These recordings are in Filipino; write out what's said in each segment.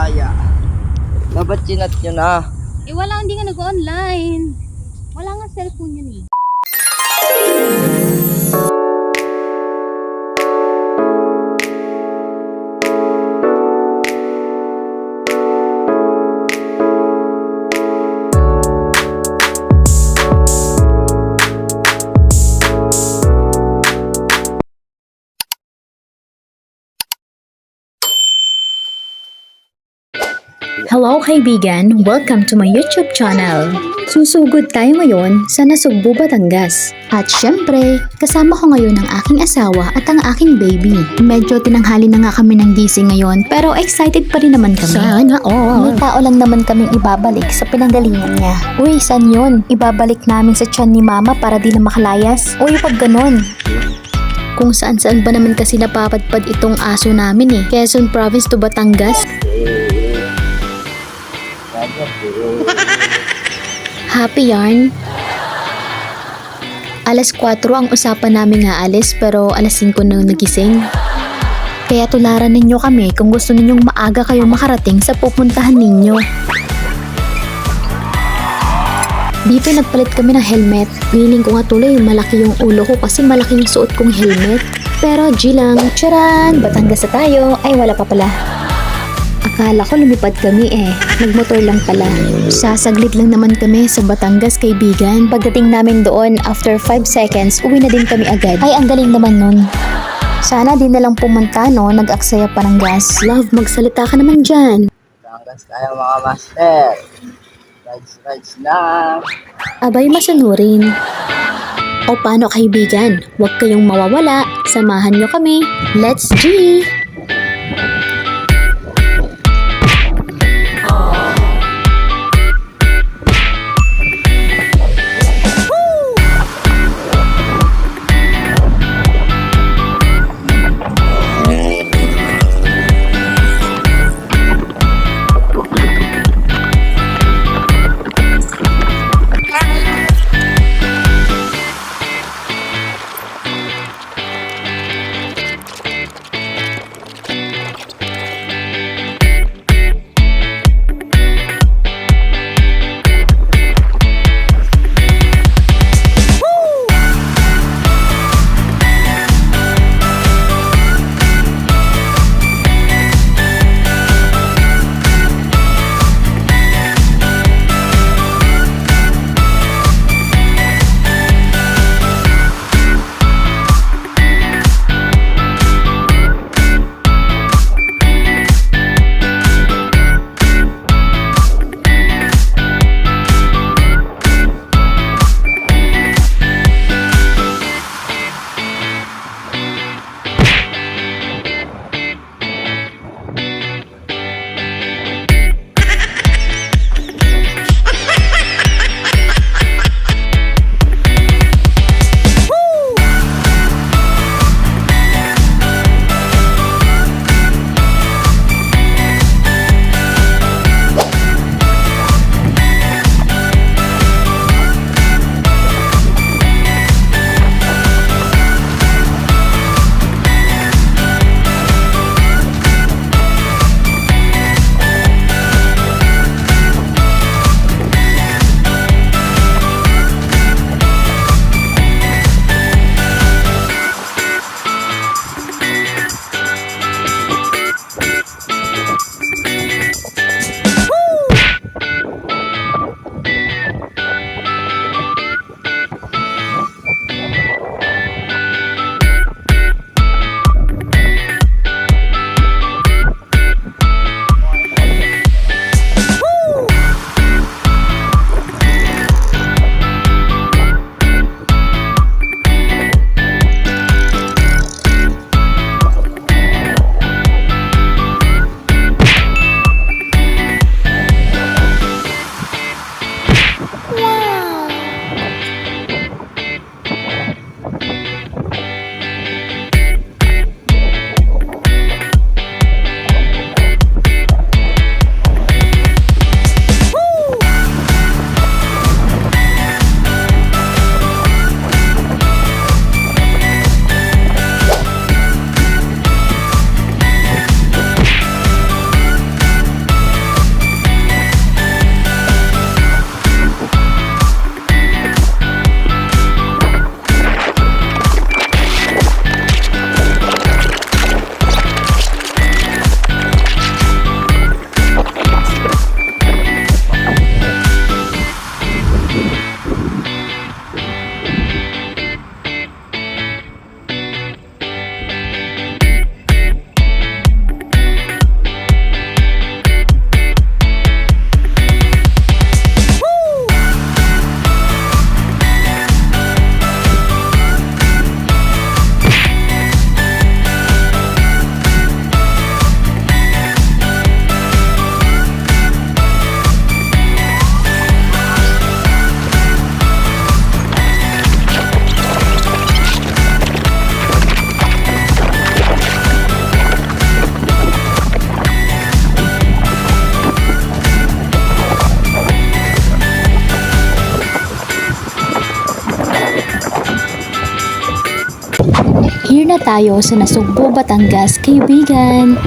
Bisaya. Dapat chinat nyo na. Eh wala, hindi nga nag-online. Wala nga cellphone yun eh. Hello kaibigan! Welcome to my YouTube channel. Susugod tayo ngayon sa Nasugbu, Batangas. At syempre, kasama ko ngayon ang aking asawa at ang aking baby. Medyo tinanghali na nga kami ng gising ngayon pero excited pa rin naman kami. Sana all! May tao lang naman kaming ibabalik sa pinanggalingan niya. Uy, saan yun? Ibabalik namin sa tiyan ni mama para di na makalayas? Uy, pag ganon. Kung saan-saan ba naman kasi napapadpad itong aso namin eh. Quezon Province to Batangas. Happy yarn. Alas 4 ang usapan namin nga alis pero alas 5 na nagising. Kaya tularan ninyo kami kung gusto ninyong maaga kayo makarating sa pupuntahan ninyo. Dito nagpalit kami ng helmet. Feeling ko nga tuloy malaki yung ulo ko kasi malaki yung suot kong helmet. Pero G lang. Charan! Batangas na tayo. Ay wala pa pala. Akala ko lumipad kami eh. Nagmotor lang pala. Sasaglit lang naman kami sa Batangas, kaibigan. Pagdating namin doon, after 5 seconds, uwi na din kami agad. Ay, ang galing naman nun. Sana din na lang pumunta, no? Nag-aksaya pa ng gas. Love, magsalita ka naman dyan. Batangas tayo mga master. Rides na. Abay, masanurin. O paano kaibigan? Huwag kayong mawawala. Samahan nyo kami. Let's G! Here na tayo sa Nasugbo, Batangas, kaibigan.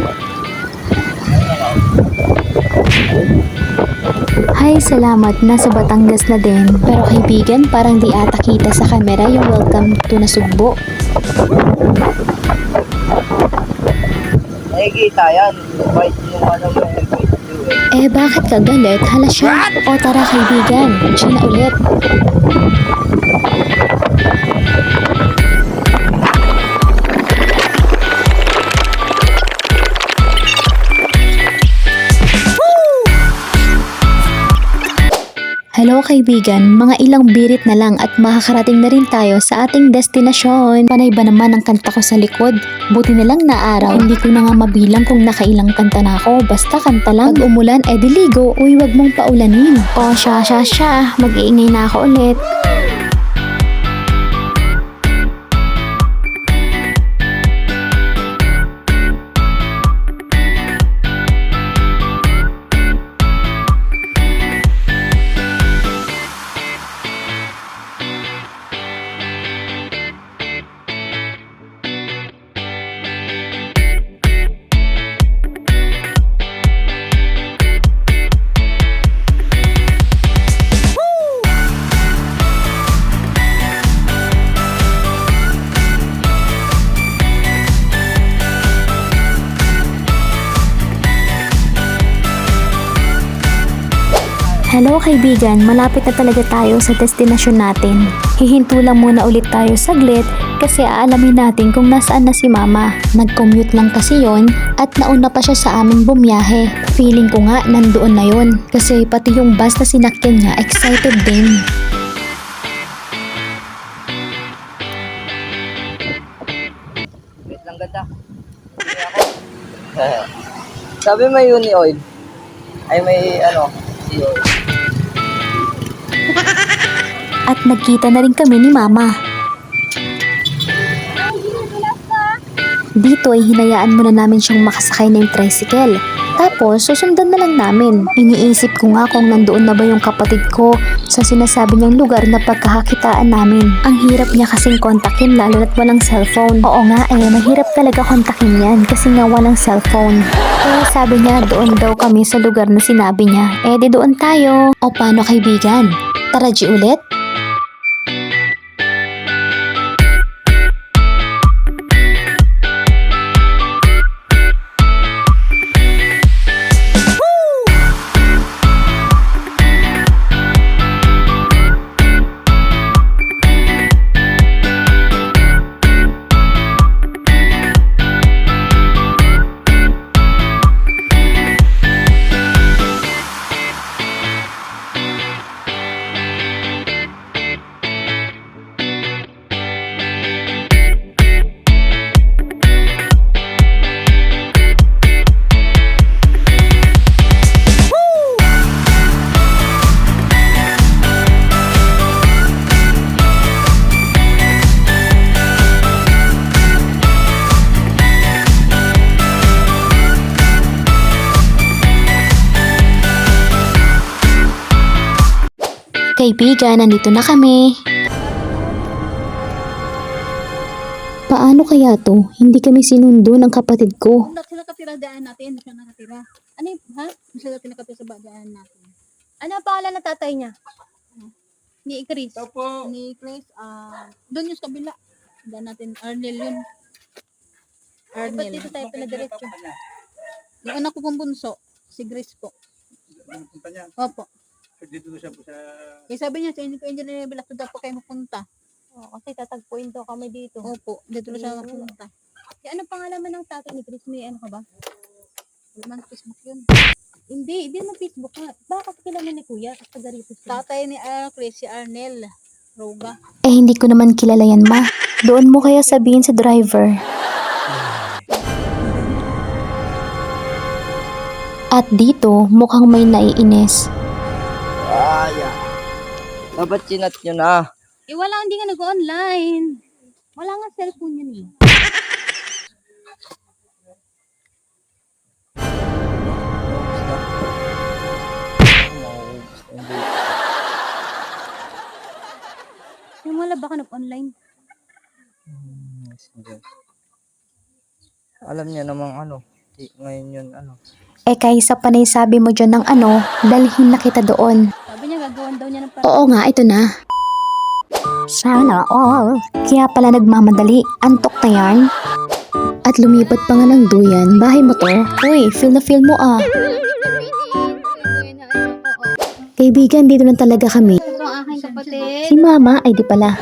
Hi, salamat. Nasa Batangas na din. Pero kaibigan, parang di ata kita sa camera yung welcome to Nasugbo. Nakikita yan. White yung ano mo yung video eh. Bakit ka galit? Hala siya. O tara kaibigan, Gina ulit. Hello kaibigan, mga ilang birit na lang at makakarating na rin tayo sa ating destinasyon. Panay ba naman ang kanta ko sa likod? Buti na lang na araw, hindi ko na nga mabilang kung nakailang kanta na ako. Basta kanta lang. Pag umulan, diligo. Uy, wag mong paulanin. O, siya, mag-iingay na ako ulit. Hello kaibigan, malapit na talaga tayo sa destinasyon natin. Hihinto lang muna ulit tayo saglit kasi aalamin natin kung nasaan na si mama. Nag-commute lang kasi yon at nauna pa siya sa aming bumiyahe. Feeling ko nga nandoon na yon kasi pati yung bus na sinakyan niya excited din. Wait lang ganda. Hindi ako. Sabi may uni oil. Ay may ano, sea oil. At nagkita na rin kami ni mama. Dito ay hinayaan muna namin siyang makasakay ng tricycle. Tapos susundan na lang namin. Iniisip ko nga kung nandoon na ba yung kapatid ko sa sinasabi niyang lugar na pagkakakitaan namin. Ang hirap niya kasing kontakin lalo na't walang cellphone. Oo nga mahirap talaga kontakin yan kasi nga walang cellphone. Sabi niya doon daw kami sa lugar na sinabi niya. Di doon tayo. O paano kaibigan? Tara G ulit? Kaibigan, nandito na kami. Paano kaya to? Hindi kami sinundo ng kapatid ko. Hindi sila katira daan natin. Hindi siya nakatira. Ano yung, ha? Hindi sila tinakatira sa daan natin. Ano ang pangalan ng tatay niya? Ni Chris. Opo. Ni Chris. Doon yung sa kabila. Daan natin. Arnel yun. Arnel. Ba't dito tayo pinadiretso? Yung anak ko pong bunso. Si Grace po. Punta niya. Opo. Dito siya po sa... Kaya sabi niya, sa engineer Velasco daw po kayo mapunta. Kasi tatagpuin daw kami dito. Opo, dito na siya mapunta. Kaya ano pangalaman ng tatay ni Chris? May ano ka ba? Wala man Facebook yun. Hindi na Facebook nga. Bakit kilala ni Kuya? Taga rito siya. Tatay ni Chris, si Arnel Roga. Hindi ko naman kilala yan ma. Doon mo kaya sabihin sa driver. At dito, mukhang may naiinis. Dapat chinat nyo na. Wala, hindi nga nag-online. Wala nga cellphone yun eh. Yung wala baka nag-online. messenger. Alam niya namang ano, ngayon yun ano. Eh kaysa panay sabi mo dyan ng ano, dalhin na kita doon. Sabi niya, gagawan daw niya ng Oo nga, ito na. Sana all. Kaya pala nagmamadali. Antok na yan. At lumipat pa nga ng duyan. Bahay mo to. Uy, feel na feel mo ah. Kaibigan, dito na talaga kami. Ito ang aking kapatid. Si mama, ay di pala.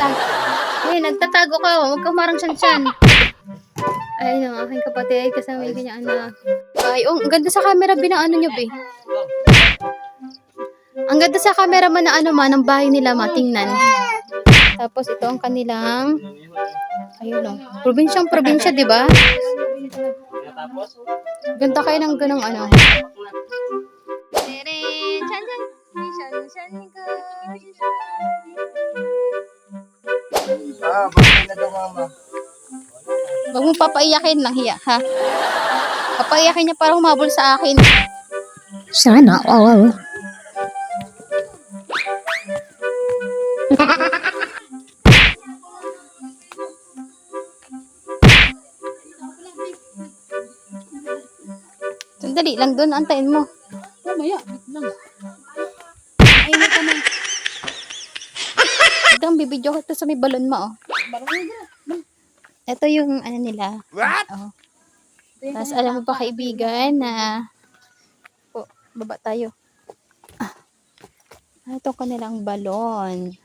Eh, nagtatago ka. Huwag kang marang siyan. Ay, ang aking kapatid. Kasama yung kanyang anak. Ay, ang ganda sa camera binang ano nyo, be. Ang ganda sa camera man na ano man, ang bahay nila matingnan. Tapos ito ang kanilang, ayun o, probinsya, di ba? Ganda kayo ng ganong ano. Bakit na daw mama? Huwag mong papaiyakin lang, hiya, ha? Papaiyakin niya para humabol sa akin. Sana all. Sandali lang doon, antayin mo. Mamaya, lang. Ayun ka na. Ito ang bibidyo ko ito sa may balon mo, oh. Ito yung ano nila. What? Oh. Tapos alam mo pa kaibigan na baba tayo. Ito kanilang balon.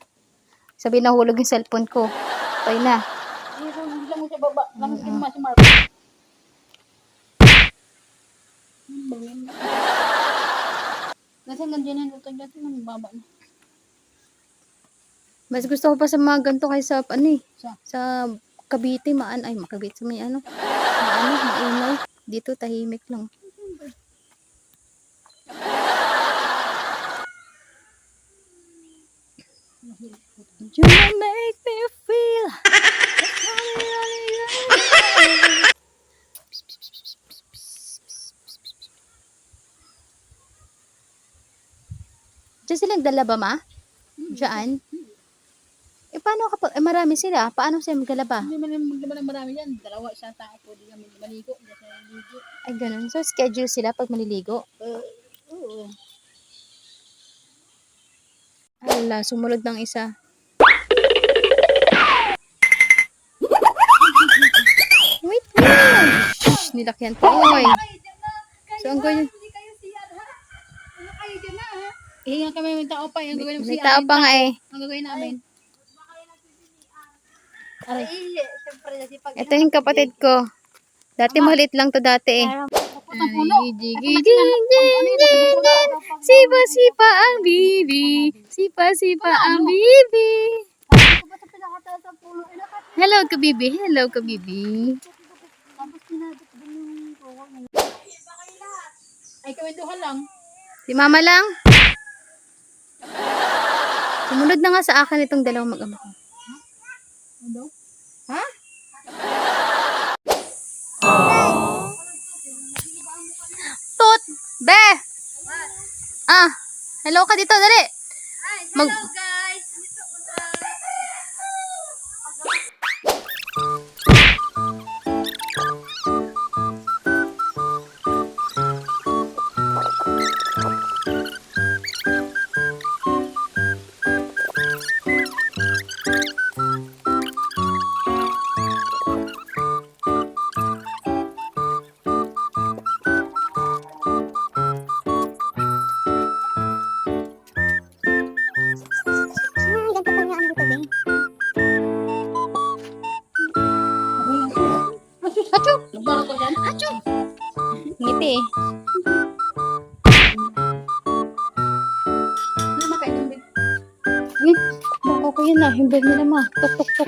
Sabi nahulog yung cellphone ko. Tayo na. Lang mo sa baba. Lang mo si Mark. Kasi nandiyan na luto dyan. Nang baba na. Mas gusto ko pa sa mga ganito kaysa ano eh. Sa Cavite, Cavite sa may ano. Maingay. Dito tahimik lang. You make me feel. Diyan sila nagdala ba, ma? Diyan? Eh, paano kapag, marami sila? Paano sila maglalaba? Hindi man marami yan. Dalawa, isang tao po. Di kami maligo. Ay, ganun. So, schedule sila pag maliligo. Oo. Hala, sumunod ng isa. Wait lang! Shhh, nilakyan pa. Oy. So, ang gawin. Ihinga kami ng tao pa. Ang gawin ng May tao pa nga eh. Ang gagawin namin. Aray. Ito yung kapatid ko. Dati maliit lang to dati eh. Ay, digi, sipa-sipa ang bibi. Sipa-sipa ang bibi. Hello ka bibi. Hello ka bibi. Ay, kawentuhan lang. Si mama lang. Sumunod na nga sa akin itong dalawang mag-ama ko. Ano? Ha? Tut! Be! Hello ka dito, dali! Hello guys! Achoo! Nagbaha ko dyan? Achoo! Ngiti eh. Ano makainom din? Bako ko yun ah. Yung bed nila ma. Tok tok tok.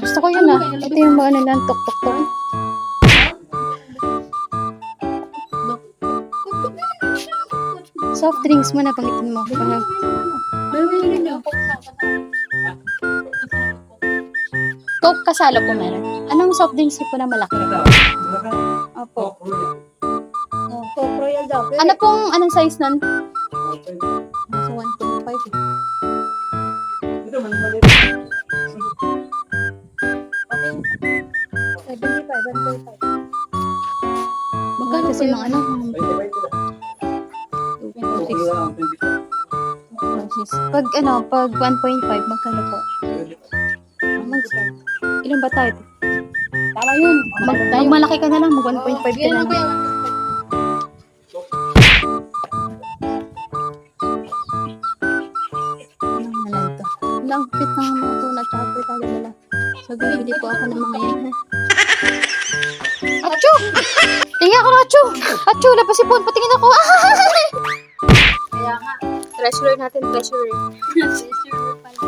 Gusto ko yun ah. Ito yung mga nilang tok tok tok. Soft drinks mo na pangitin mo. Bili niyo. Coke kasalo po meron. Anong soft drinks po na malaki? Opo. Coke Royal daw. Ano pong, anong size nun? So 1.5 eh. Ito, mali. Okay. kasi ng ano. 20 lang, 20. Pag ano, pag 1.5, magkano po? Ilan ba tayo? Tama yun. Malaki ka na lang, mag 1.5 ka Yan na ako lang. yan. Ano to? Ang cute ng mga tuna, tsaka po tayo dala. So, bibili po ako ng mga yan, ha? Acho! Tingnan ako na, Acho! Acho, napasipon, patingin ako. Kaya nga. Treasurer natin, treasurer. Sure pala.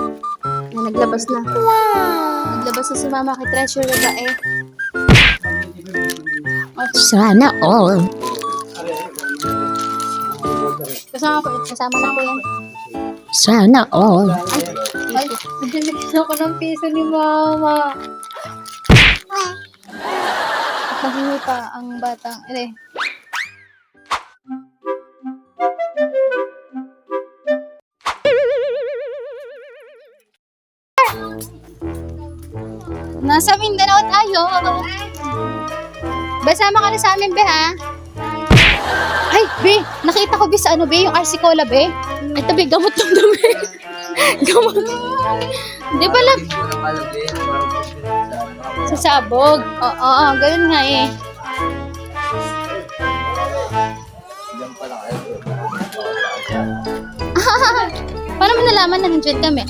Na, naglabas na. Wow! Naglabas na si mama kay treasurer ba eh. Sana all. Kasama na po yan. Sana all. Ay, nagdalagyan ako ng piso ni mama. Nahingi pa ang batang, Nasa Mindanao tayo. Basama ka na sa amin, be, ha? Ay, be, nakita ko, be, sa ano, be, yung RC Cola, be. Ay, tabi, gamot lang daw, be. Gamot. Di ba lang? Hindi ko nakalagay. Parang Sa sabog. Oo, ganun nga eh. Diyan pala kayo. Paano mo nalaman na nandiyan kami?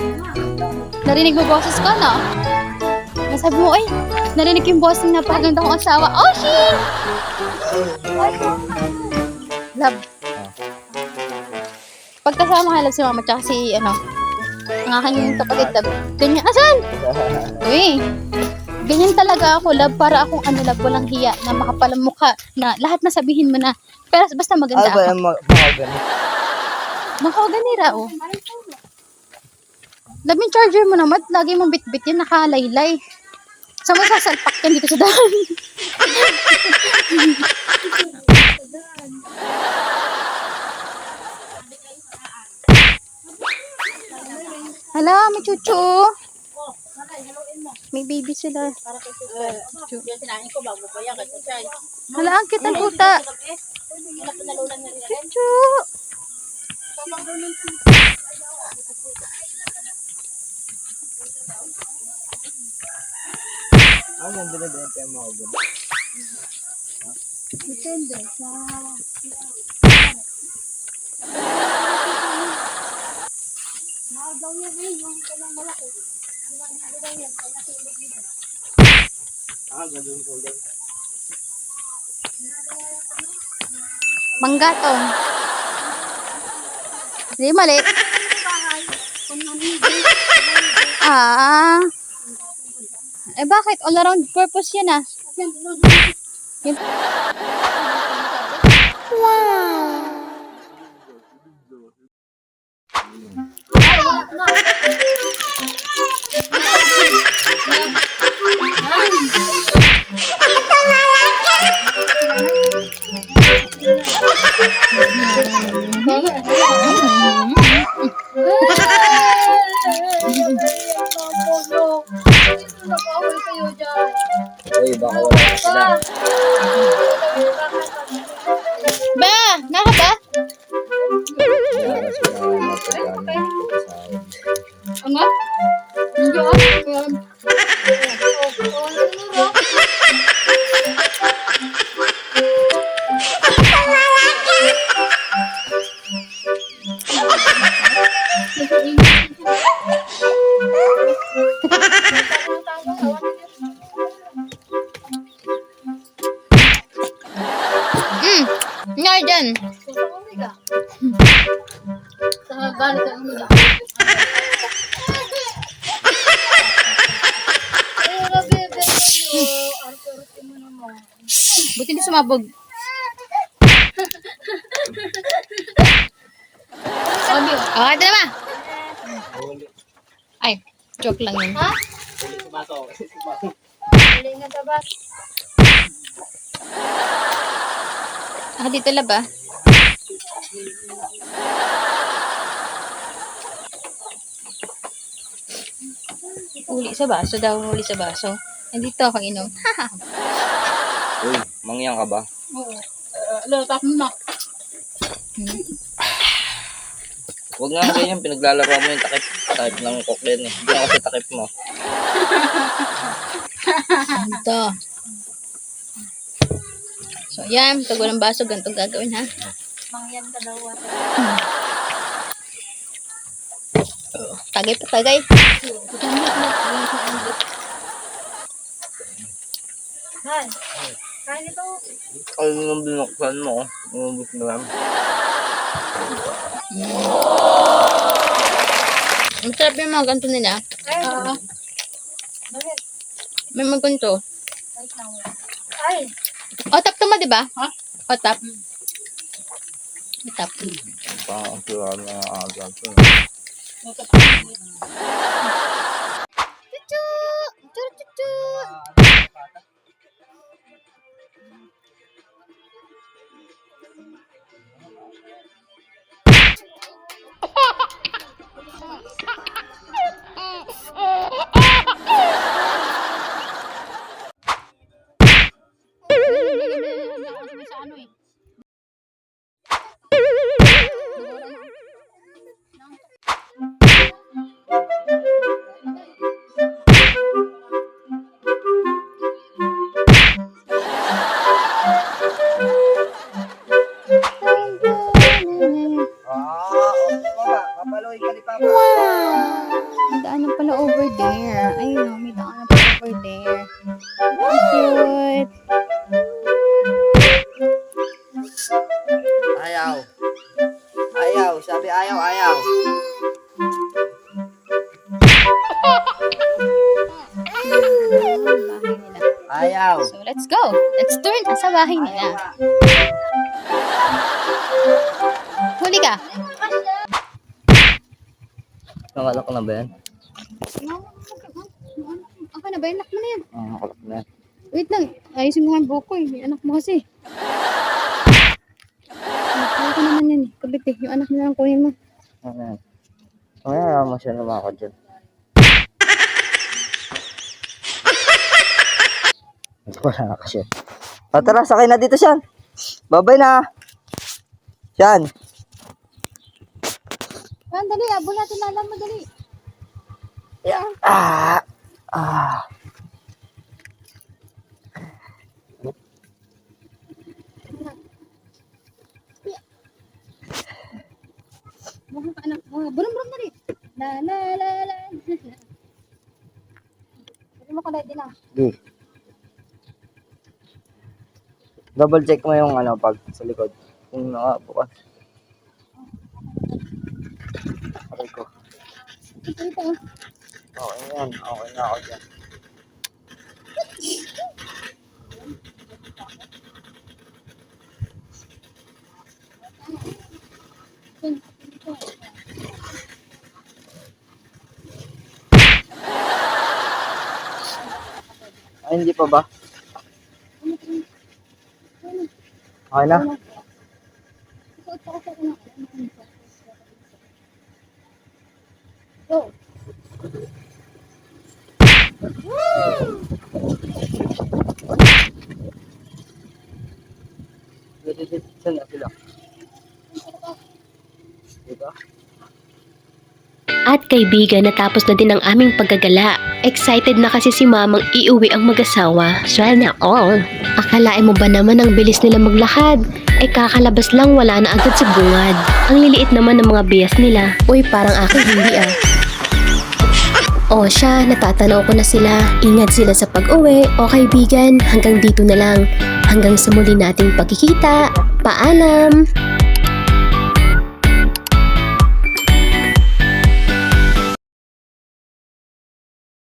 Narinig mo boses ko, no? Nasabi mo, ay, narinig yung boses ng napakaganda kong asawa. Oh, shit! Love. Pagkasama ka, love, si mama, tsaka si, ang aking kapatid, love. Ganyan, asan? Uy, ganyan talaga ako, love, para akong, love, walang hiya, na makapalang mukha, na lahat na sabihin mo na, pero basta maganda Ano ba ako. yung mga ganito? Makaganira, oh. Love, yung charger mo naman, lagi mong bit-bit yan, nakalaylay. Saan mo sasalpak yan dito sa daan? Hala, may chuchu. May baby sila. Yung sinahin ko bago pa yan. Kasi siya. Hala, ang cute ng puta. Chuchu. Ano yung binibenta yung mga ganito? Depende sa... Mahal yan eh. Yung kanyang malaki. Ganun ko lang. Mangga to. Hindi, mali. Ah. Eh, bakit? All around purpose yan, ah. Yun. Uy, baka wala na sila. Ba, naka ba? Wala na sila mapagkano. Ano? Hindi ako. Nga dyan. Sa galit ang umiga. Buti hindi sumabog. Okay, ito naman. Ay, joke lang yun. Huli nga sa bus. Dito lang ba? Uli sa baso daw, uli sa baso. Nandito ako inom. Uy, mangyang ka ba? Oo. Tapos mo na. Huwag nga ganyan, pinaglalaro mo yung takip. Takip ng koklen eh. Hindi na kasi takip mo. Ito. So, yan. Pag walang baso, ganito gagawin, ha? Mangyan ka daw. Tagay pa, tagay. Han, kain ito. Kaya nung binuksan mo, umubos na lang. Ang sarap yung mga ganito nila. Oo. May mga ganito. Ay. Otap to mo, di ba? Ha? Otap. Otap. Parang sila na agad. Chuchu! Chuchu! Sa ano eh. Okay ba? Papaloy ka ni Papa. May daanan pala over there. Ayun o, may daanan pala over there. Cute. Ayaw. Ayaw. Sabi ayaw, ayaw. Bahay nila. Ayaw. So, let's go. Let's turn sa bahay Ayaw nila. nga. Huli ka. Nakalak na ba yan? Okay na ba? Anak mo na yan. Nakalak na yan. Wait lang. Ayusin mo nga yung buko eh. May anak mo kasi. Kaya ko naman yan eh. Kabit eh. Yung anak mo na lang kunin mo. Ano yan? Mamaya mo siya lumakad dyan. Wala na kasi. Tara, sakay na dito, Sean. Babay na. Sean. Yan, dali. Abo natin lalang mo, dali. Ah. Ah. Bukan ka anak mo. Burum-burum dali. La la la la. Pwede mo kalay din ah. Di. Double check mo yung ano pag sa likod. Kung nakabukas. Aray ko. Ito, ito. Oh. Okay yan. Okay na ako dyan. Ay, hindi pa ba? Okay na? Go. Saan na sila? Dito? At kaibigan, natapos na din ang aming paggagala. Excited na kasi si mamang iuwi ang mag-asawa. Sana all. Akalain mo ba naman ang bilis nila maglakad? Kakalabas lang wala na agad sa bungad. Ang liliit naman ng mga bias nila. Uy, parang aking hindi ah. O siya, natatanaw ko na sila. Ingat sila sa pag-uwi. O kaibigan, hanggang dito na lang. Hanggang sa muli nating pagkikita. Paalam!